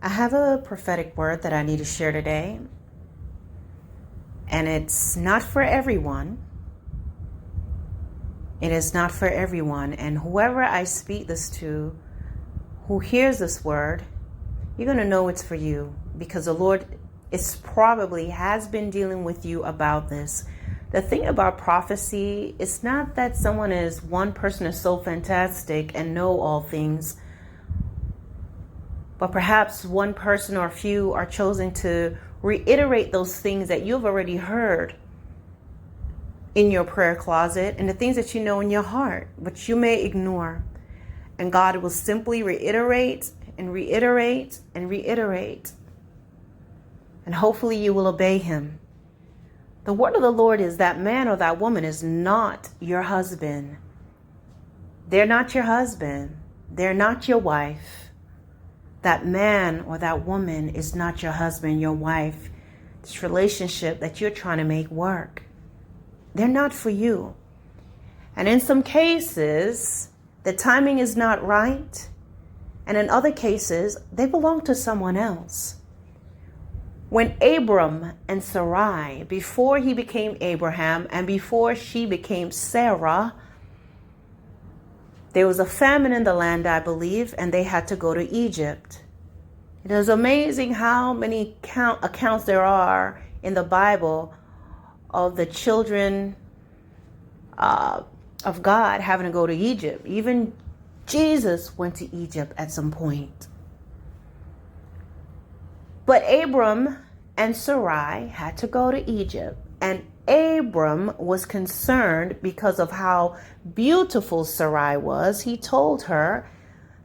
I have a prophetic word that I need to share today, and it's not for everyone. It is not for everyone, and whoever I speak this to, who hears this word, you're going to know it's for you, because the Lord has been dealing with you about this. The thing about prophecy, it's not that one person is so fantastic and know all things, but perhaps one person or a few are chosen to reiterate those things that you've already heard in your prayer closet and the things that you know in your heart, but you may ignore. And God will simply reiterate and reiterate and reiterate. And hopefully you will obey him. The word of the Lord is that man or that woman is not your husband. They're not your husband. They're not your wife. That man or that woman is not your husband, your wife. This relationship that you're trying to make work. They're not for you. And in some cases, the timing is not right. And in other cases, they belong to someone else. When Abram and Sarai, before he became Abraham and before she became Sarah, there was a famine in the land, I believe, and they had to go to Egypt. It is amazing how many accounts there are in the Bible of the children of God having to go to Egypt. Even Jesus went to Egypt at some point. But Abram and Sarai had to go to Egypt, and Abram was concerned because of how beautiful Sarai was. He told her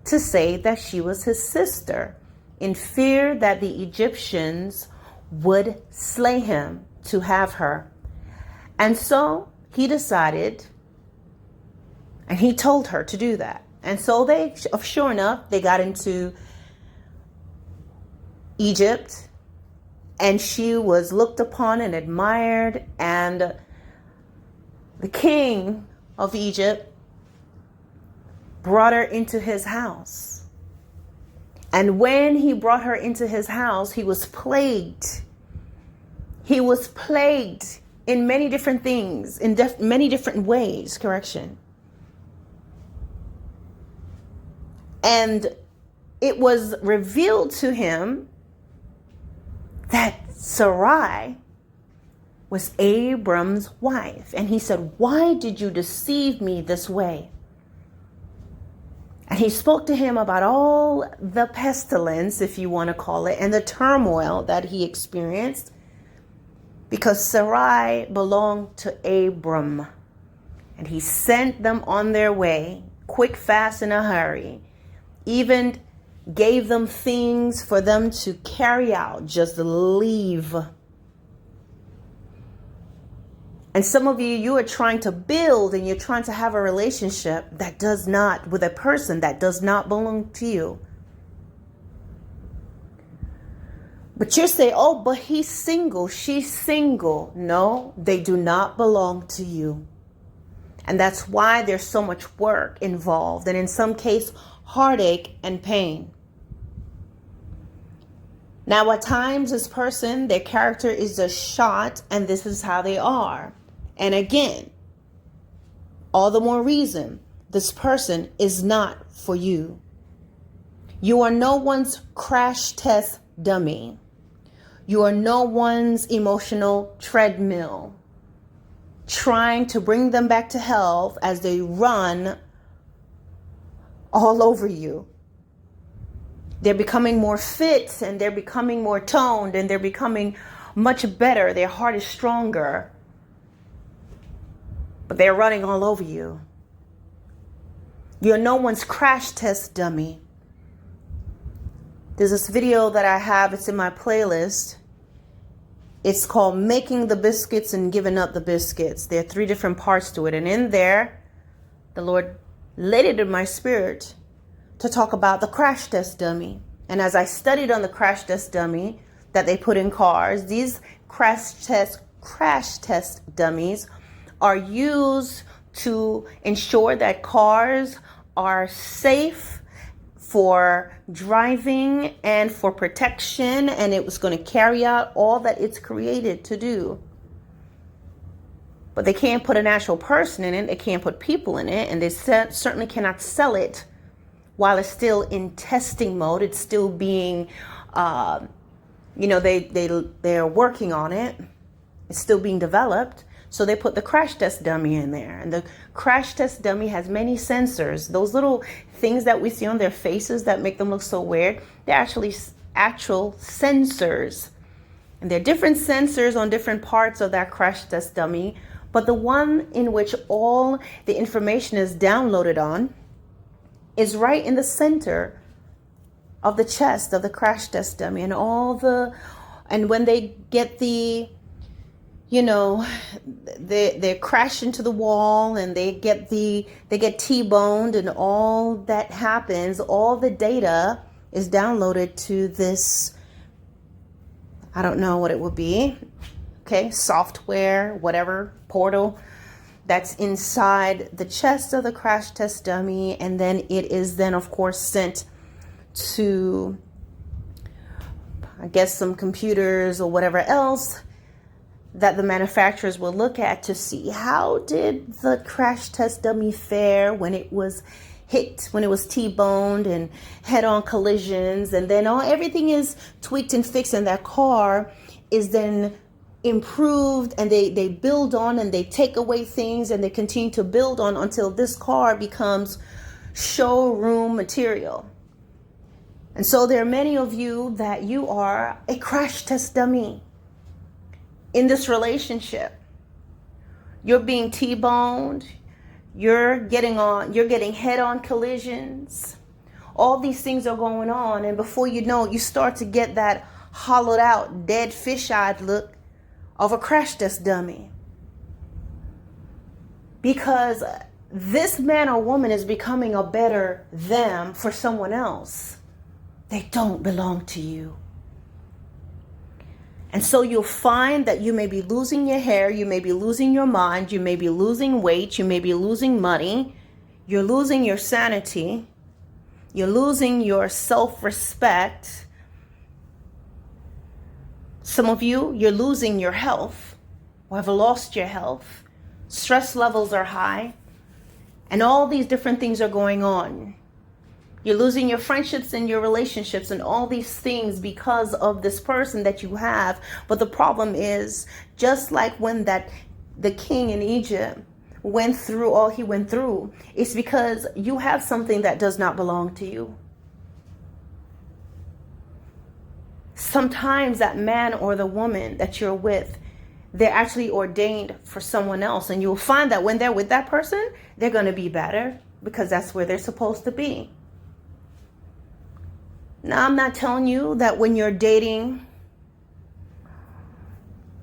to say that she was his sister, in fear that the Egyptians would slay him to have her. And so he decided, and he told her to do that. And so sure enough, they got into Egypt, and she was looked upon and admired, and the king of Egypt brought her into his house. And when he brought her into his house, he was plagued. He was plagued in many different things, in many different ways, And it was revealed to him that Sarai was Abram's wife. And he said, "Why did you deceive me this way?" And he spoke to him about all the pestilence, if you want to call it, and the turmoil that he experienced, because Sarai belonged to Abram. And he sent them on their way, quick, fast, in a hurry. Even gave them things for them to carry out, just leave. And some of you are trying to build and you're trying to have a relationship with a person that does not belong to you. But you say, "Oh, but he's single, she's single." No, they do not belong to you. And that's why there's so much work involved, and in some case, heartache and pain. Now, at times, this person, their character is just shot, and this is how they are. And again, all the more reason this person is not for you. You are no one's crash test dummy. You are no one's emotional treadmill, trying to bring them back to health as they run all over you. They're becoming more fit, and they're becoming more toned, and they're becoming much better. Their heart is stronger, but they're running all over you. You're no one's crash test dummy. There's this video that I have. It's in my playlist. It's called Making the Biscuits and Giving Up the Biscuits. There are 3 different parts to it. And in there, the Lord laid it in my spirit to talk about the crash test dummy. And as I studied on the crash test dummy that they put in cars, these crash test dummies are used to ensure that cars are safe for driving and for protection, and it was going to carry out all that it's created to do. But they can't put an actual person in it. They can't put people in it, and they certainly cannot sell it while it's still in testing mode. It's still being, they're working on it. It's still being developed. So they put the crash test dummy in there. And the crash test dummy has many sensors. Those little things that we see on their faces that make them look so weird, they're actually actual sensors. And there are different sensors on different parts of that crash test dummy. But the one in which all the information is downloaded on is right in the center of the chest of the crash test dummy. And when they get they crash into the wall and they get T-boned, and all that happens, all the data is downloaded to this, I don't know what it would be, okay, software, whatever, portal that's inside the chest of the crash test dummy. And then it is then, of course, sent to, I guess, some computers or whatever else that the manufacturers will look at to see how did the crash test dummy fare when it was hit, when it was T-boned and head-on collisions. And then everything is tweaked and fixed, and that car is then improved, and they build on, and they take away things, and they continue to build on until this car becomes showroom material. And so there are many of you that you are a crash test dummy in this relationship. You're being T-boned, you're getting head-on collisions. All these things are going on, and before you know it, you start to get that hollowed out, dead fish-eyed look of a crash test dummy. Because this man or woman is becoming a better them for someone else. They don't belong to you. And so you'll find that you may be losing your hair, you may be losing your mind, you may be losing weight, you may be losing money, you're losing your sanity, you're losing your self-respect. Some of you, you're losing your health or have lost your health. Stress levels are high, and all these different things are going on. You're losing your friendships and your relationships and all these things because of this person that you have. But the problem is, just like when the king in Egypt went through all he went through, it's because you have something that does not belong to you. Sometimes that man or the woman that you're with, they're actually ordained for someone else. And you'll find that when they're with that person, they're going to be better because that's where they're supposed to be. Now, I'm not telling you that when you're dating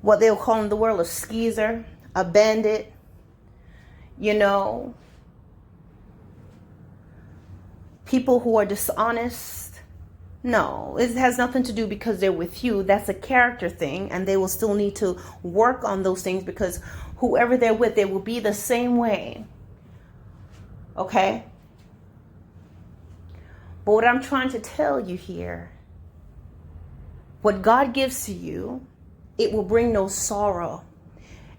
what they'll call in the world a skeezer, a bandit, people who are dishonest. No, it has nothing to do because they're with you. That's a character thing, and they will still need to work on those things because whoever they're with, they will be the same way. Okay? But what I'm trying to tell you here, what God gives to you, it will bring no sorrow.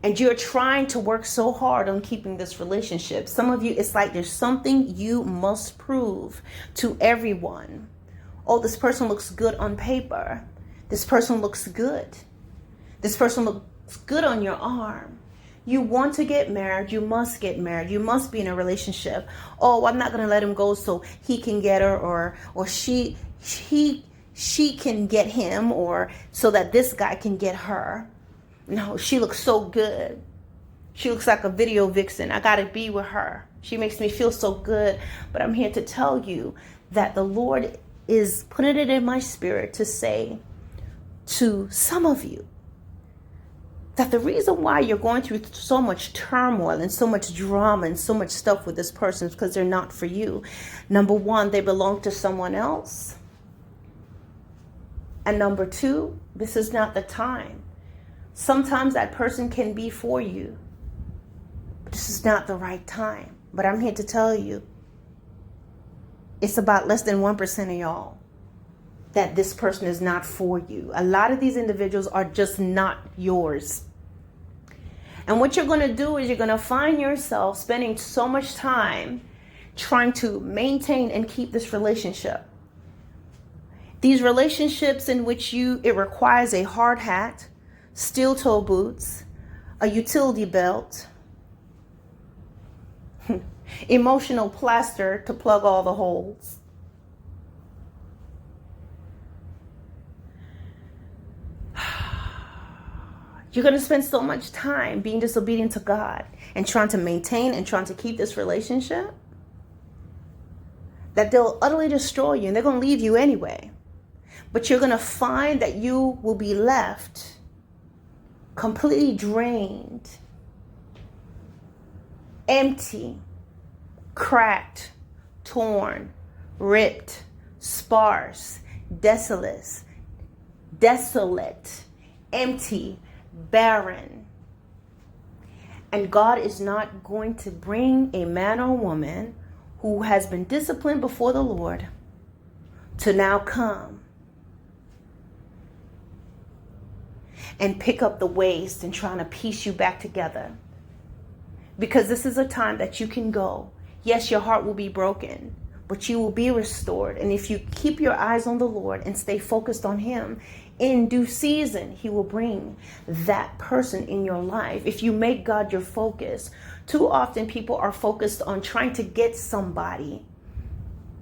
And you're trying to work so hard on keeping this relationship. Some of you, it's like there's something you must prove to everyone. Oh, this person looks good on paper. This person looks good. This person looks good on your arm. You want to get married, you must get married. You must be in a relationship. Oh, I'm not going to let him go so he can get her or she can get him, or so that this guy can get her. No, she looks so good. She looks like a video vixen. I got to be with her. She makes me feel so good. But I'm here to tell you that the Lord is putting it in my spirit to say to some of you that the reason why you're going through so much turmoil and so much drama and so much stuff with this person is because they're not for you. Number one, they belong to someone else. And number two, this is not the time. Sometimes that person can be for you, but this is not the right time. But I'm here to tell you, It's about less than 1% of y'all that this person is not for you. A lot of these individuals are just not yours. And what you're going to do is you're going to find yourself spending so much time trying to maintain and keep this relationship. These relationships in which it requires a hard hat, steel toe boots, a utility belt, emotional plaster to plug all the holes. You're going to spend so much time being disobedient to God and trying to maintain and trying to keep this relationship that they'll utterly destroy you, and they're going to leave you anyway. But you're going to find that you will be left completely drained, empty, cracked, torn, ripped, sparse, desolate, empty, barren. And God is not going to bring a man or woman who has been disciplined before the Lord to now come and pick up the waste and trying to piece you back together. Because this is a time that you can go. Yes, your heart will be broken, but you will be restored. And if you keep your eyes on the Lord and stay focused on Him, in due season, He will bring that person in your life. If you make God your focus, too often people are focused on trying to get somebody.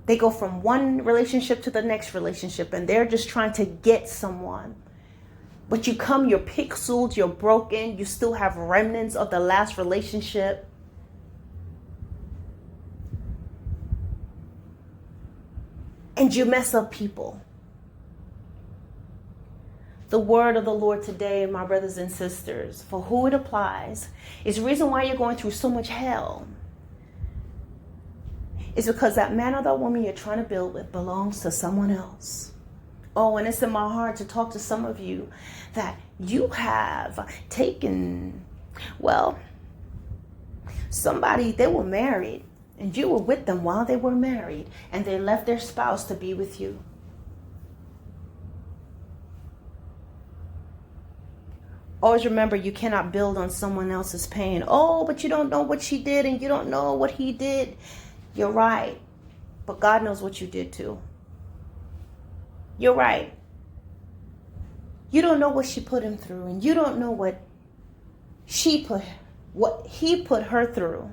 They go from one relationship to the next relationship, and they're just trying to get someone. But you're pixeled, you're broken, you still have remnants of the last relationship. And you mess up people. The word of the Lord today, my brothers and sisters, for who it applies, is the reason why you're going through so much hell. It's because that man or that woman you're trying to build with belongs to someone else. Oh, and it's in my heart to talk to some of you that you have taken, somebody, they were married and you were with them while they were married and they left their spouse to be with you. Always remember, you cannot build on someone else's pain. Oh, but you don't know what she did and you don't know what he did. You're right. But God knows what you did too. You're right. You don't know what she put him through, and you don't know what he put her through.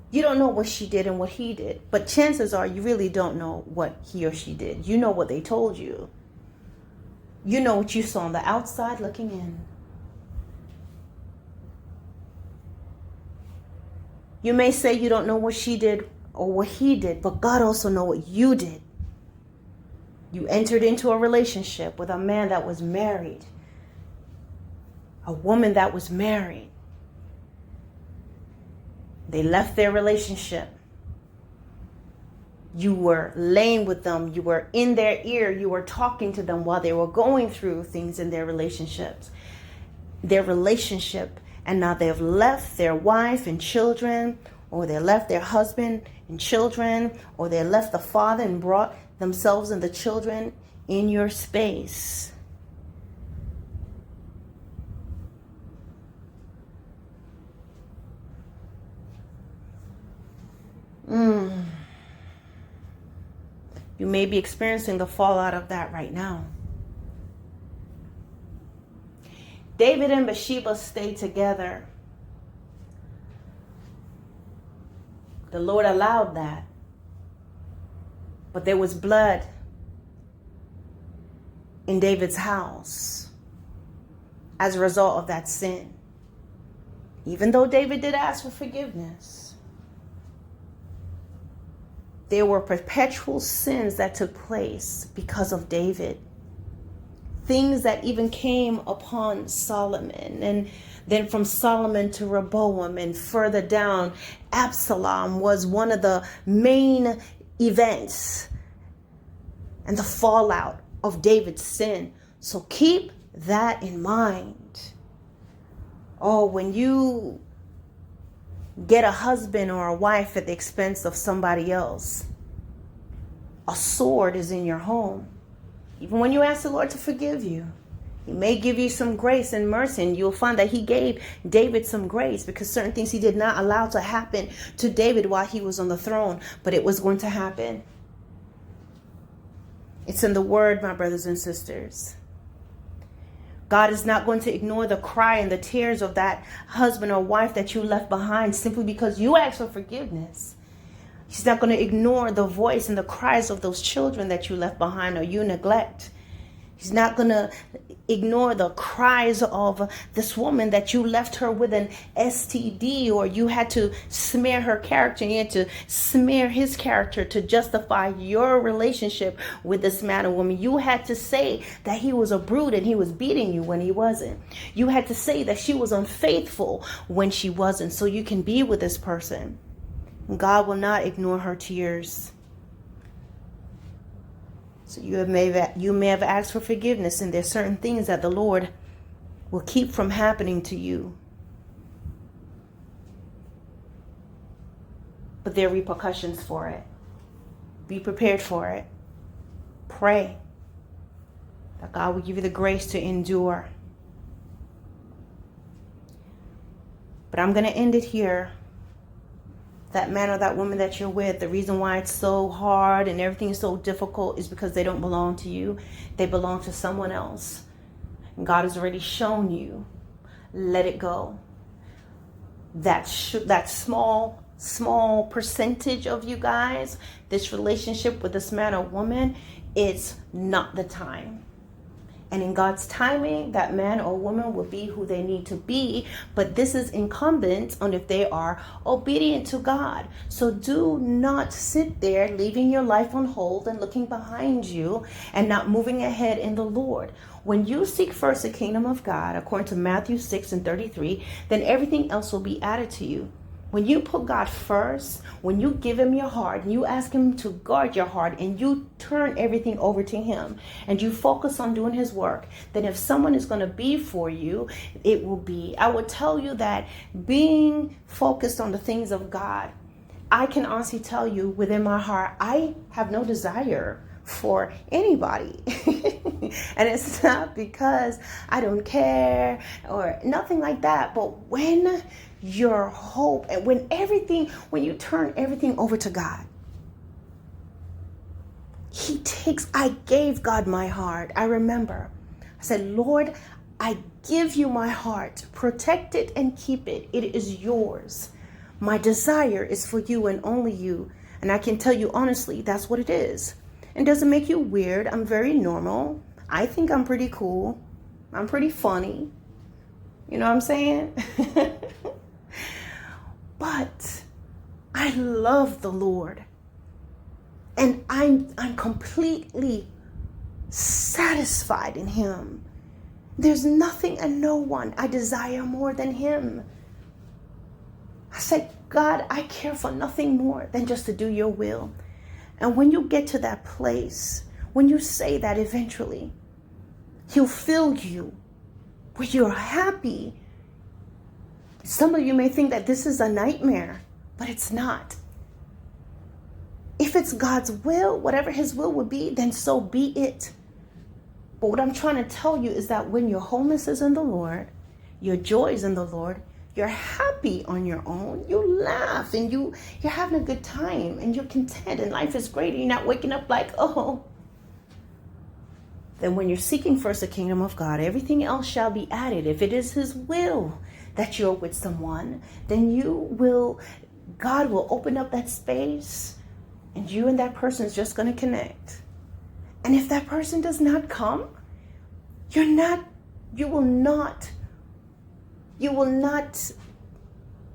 You don't know what she did and what he did. But chances are you really don't know what he or she did. You know what they told you. You know what you saw on the outside looking in. You may say you don't know what she did or what he did, but God also knows what you did. You entered into a relationship with a man that was married, a woman that was married. They left their relationship. You were laying with them. You were in their ear. You were talking to them while they were going through things in their relationship. And now they've left their wife and children, or they left their husband and children, or they left the father and brought themselves and the children in your space. You may be experiencing the fallout of that right now. David and Bathsheba stayed together. The Lord allowed that. But there was blood in David's house as a result of that sin. Even though David did ask for forgiveness, there were perpetual sins that took place because of David. Things that even came upon Solomon, and then from Solomon to Rehoboam, and further down, Absalom was one of the main events and the fallout of David's sin. So keep that in mind. Oh, when you get a husband or a wife at the expense of somebody else. A sword is in your home. Even when you ask the Lord to forgive you, He may give you some grace and mercy, and you'll find that He gave David some grace because certain things He did not allow to happen to David while he was on the throne, but it was going to happen. It's in the Word, my brothers and sisters. God is not going to ignore the cry and the tears of that husband or wife that you left behind simply because you asked for forgiveness. He's not going to ignore the voice and the cries of those children that you left behind or you neglect. He's not going to ignore the cries of this woman that you left her with an STD, or you had to smear her character. You had to smear his character to justify your relationship with this man or woman. You had to say that he was a brute and he was beating you when he wasn't. You had to say that she was unfaithful when she wasn't, so you can be with this person. God will not ignore her tears. So you may have asked for forgiveness, and there's certain things that the Lord will keep from happening to you. But there are repercussions for it. Be prepared for it. Pray that God will give you the grace to endure. But I'm going to end it here. That man or that woman that you're with, the reason why it's so hard and everything is so difficult is because they don't belong to you. They belong to someone else. And God has already shown you. Let it go. That small percentage of you guys, this relationship with this man or woman, it's not the time. And in God's timing, that man or woman will be who they need to be. But this is incumbent on if they are obedient to God. So do not sit there leaving your life on hold and looking behind you and not moving ahead in the Lord. When you seek first the kingdom of God, according to Matthew 6:33, then everything else will be added to you. When you put God first, when you give Him your heart, and you ask Him to guard your heart, and you turn everything over to Him, and you focus on doing His work, then if someone is going to be for you, it will be. I would tell you that being focused on the things of God, I can honestly tell you within my heart, I have no desire for anybody. And it's not because I don't care or nothing like that, but when your hope and when you turn everything over to God, I gave God my heart. I remember I said, Lord, I give you my heart. Protect it and keep it. It is yours. My desire is for you and only you. And I can tell you honestly, that's what it is. And doesn't make you weird. I'm very normal. I think I'm pretty cool. I'm pretty funny. You know what I'm saying? But I love the Lord. And I'm completely satisfied in Him. There's nothing and no one I desire more than Him. I said, God, I care for nothing more than just to do your will. And when you get to that place, when you say that eventually, He'll fill you where you're happy. Some of you may think that this is a nightmare, but it's not. If it's God's will, whatever His will would be, then so be it. But what I'm trying to tell you is that when your wholeness is in the Lord, your joy is in the Lord, you're happy on your own, you laugh and you're having a good time and you're content and life is great and you're not waking up like, oh. Then when you're seeking first the kingdom of God, everything else shall be added. If it is His will that you're with someone, then God will open up that space and you and that person is just going to connect. And if that person does not come, you will not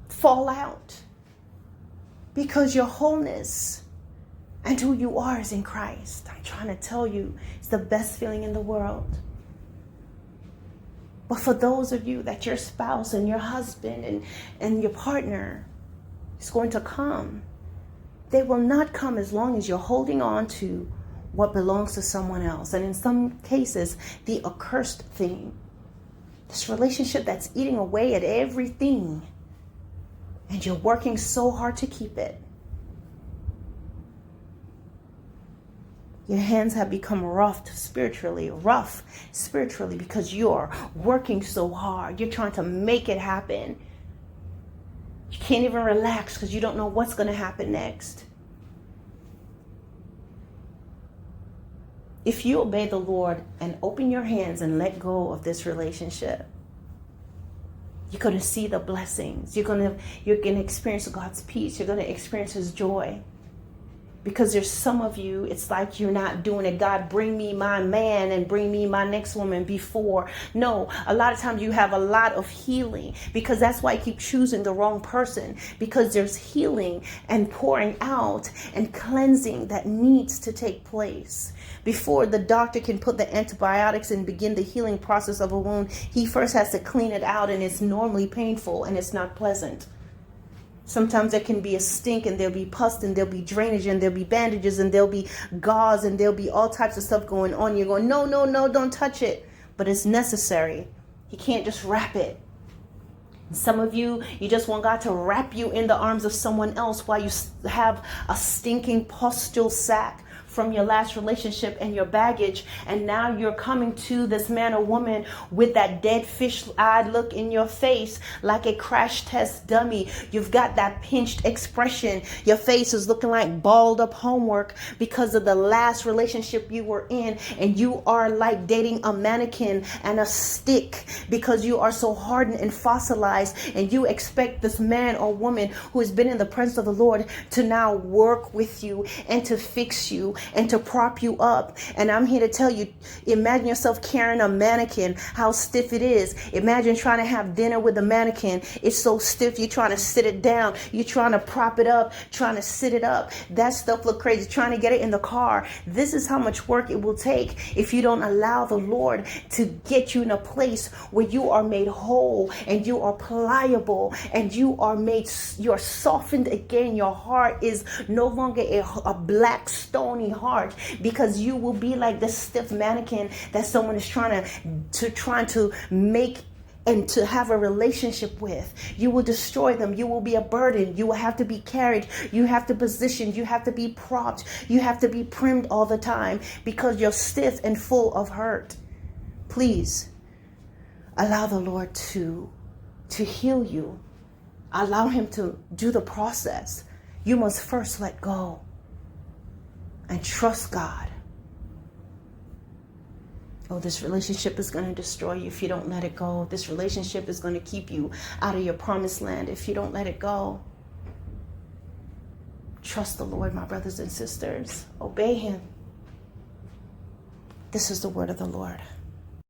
fall out, because your wholeness and who you are is in Christ. I'm trying to tell you, it's the best feeling in the world. But for those of you that your spouse and your husband and your partner is going to come, they will not come as long as you're holding on to what belongs to someone else. And in some cases, the accursed thing, this relationship that's eating away at everything. and you're working so hard to keep it. Your hands have become rough spiritually because you're working so hard. You're trying to make it happen. You can't even relax because you don't know what's going to happen next. If you obey the Lord and open your hands and let go of this relationship, you're going to see the blessings. You're going to experience God's peace. You're going to experience His joy. Because there's some of you, it's like you're not doing it. God, bring me my man and bring me my next woman before. No, a lot of times you have a lot of healing, because that's why I keep choosing the wrong person, because there's healing and pouring out and cleansing that needs to take place. Before the doctor can put the antibiotics and begin the healing process of a wound, he first has to clean it out, and it's normally painful and it's not pleasant. Sometimes there can be a stink, and there'll be pus, and there'll be drainage, and there'll be bandages, and there'll be gauze, and there'll be all types of stuff going on. You're going, no, don't touch it. But it's necessary. He can't just wrap it. Some of you just want God to wrap you in the arms of someone else while you have a stinking pustule sac from your last relationship and your baggage, and now you're coming to this man or woman with that dead fish-eyed look in your face, like a crash test dummy. You've got that pinched expression. Your face is looking like balled up homework because of the last relationship you were in, and you are like dating a mannequin and a stick because you are so hardened and fossilized, and you expect this man or woman who has been in the presence of the Lord to now work with you and to fix you and to prop you up. And I'm here to tell you, imagine yourself carrying a mannequin, how stiff it is. Imagine trying to have dinner with a mannequin. It's so stiff, you're trying to sit it down. You're trying to prop it up, trying to sit it up. That stuff look crazy, trying to get it in the car. This is how much work it will take if you don't allow the Lord to get you in a place where you are made whole and you are pliable and you're softened again. Your heart is no longer a black stony heart, because you will be like this stiff mannequin that someone is trying to make and to have a relationship with. You will destroy them. You will be a burden. You will have to be carried. You have to position. You have to be propped. You have to be primed all the time because you're stiff and full of hurt. Please allow the Lord to heal you. Allow Him to do the process. You must first let go and trust God. Oh, this relationship is going to destroy you if you don't let it go. This relationship is going to keep you out of your promised land if you don't let it go. Trust the Lord, my brothers and sisters. Obey Him. This is the word of the Lord.